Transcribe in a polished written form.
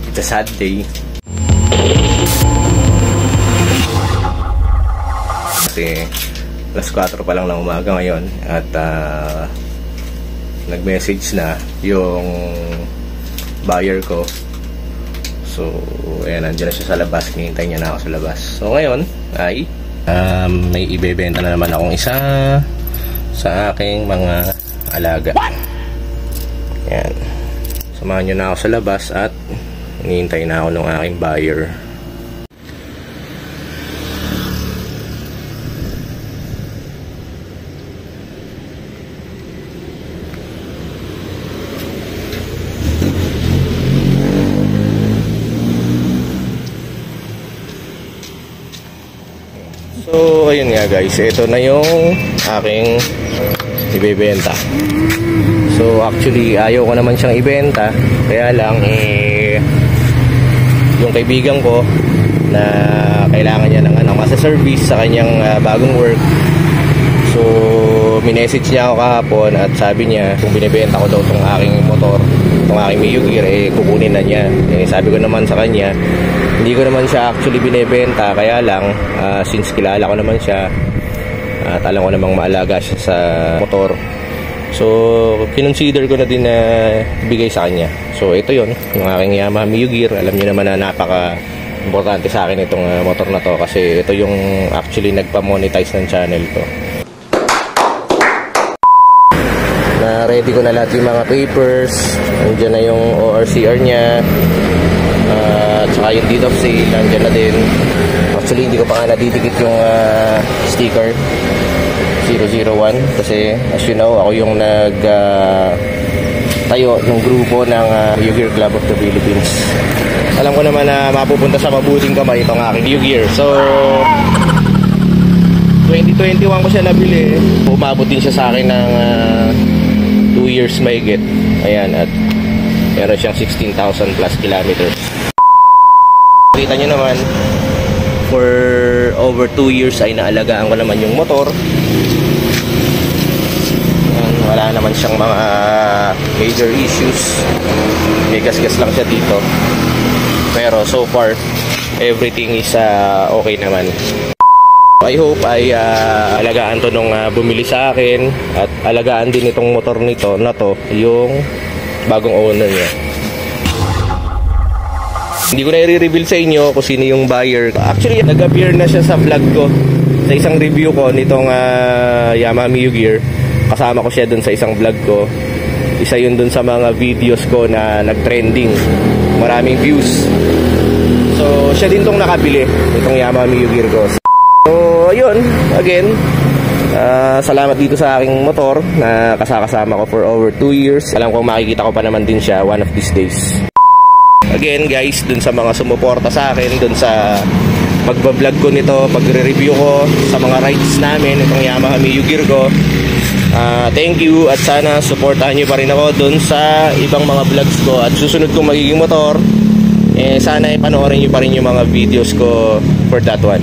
It's a sad day. Kasi alas 4 pa lang ng umaga ngayon at nag-message na yung buyer ko. So, ayan, nandiyan na siya sa labas. Hinihintay niya na ako sa labas. So, ngayon ay may ibebenta na naman akong isa sa aking mga alaga. Ayan. Samahan nyo na ako sa labas at hinihintay na ako ng aking buyer. So, ayun nga guys, ito na yung aking ibebenta. So, actually, ayaw ko naman siyang ibenta. Kaya lang, yung kaibigan ko na kailangan niya ng masa-service sa kanyang bagong work. So, minessage niya ako kahapon at sabi niya kung binibenta ko daw itong aking motor, itong aking Mio Gear, kukunin na niya. Sabi ko naman sa kanya, hindi ko naman siya actually binibenta, kaya lang since kilala ko naman siya at alam ko namang maalaga siya sa motor, so kinonsider ko na din na bigay sa kanya. So ito yon, yung aking Yamaha Mio Gear. Alam niyo naman na napaka importante sa akin itong motor na to kasi ito yung actually nagpa-monetize ng channel ko. Na ready ko na lahat yung mga papers. Nandiyan na yung ORCR niya. Tsaka yung deed of sale, nandiyan na din. Actually, hindi ko pa nga nadidikit yung sticker 001 kasi as you know, ako yung tayo ng grupo ng Mio Gear Club of the Philippines. Alam ko naman na mapupunta sa mabuting kamay itong aking Mio Gear. So, 2021 ko siya nabili. Umabot din siya sa akin ng 2 years mahigit. Ayan, at meron siyang 16,000 plus kilometers. Kita nyo naman, for over 2 years ay naalagaan ko naman yung motor. Wala naman siyang mga major issues. May gas-gas lang siya dito. Pero so far, everything is okay naman. I hope ay alagaan to nung bumili sa akin at alagaan din itong motor nito na to yung bagong owner niya. Hindi ko na i-reveal sa inyo kung sino yung buyer. Actually, nag-appear na siya sa vlog ko, sa isang review ko nitong Yamaha Mio Gear. Kasama ko siya dun sa isang vlog ko. Isa yun dun sa mga videos ko na nag-trending. Maraming views. So, siya din tong nakabili itong Yamaha Mio Gear ko. So, ayun, again, salamat dito sa aking motor na kasama ko for over 2 years. Alam kong makikita ko pa naman din siya one of these days. Again guys, dun sa mga sumuporta sa akin, dun sa pagbablog ko nito, pagre-review ko sa mga rides namin, itong Yamaha Mio Gear ko, thank you at sana supportahan nyo pa rin ako dun sa ibang mga vlogs ko at susunod kong magiging motor. Sana ipanoorin nyo pa rin yung mga videos ko for that one.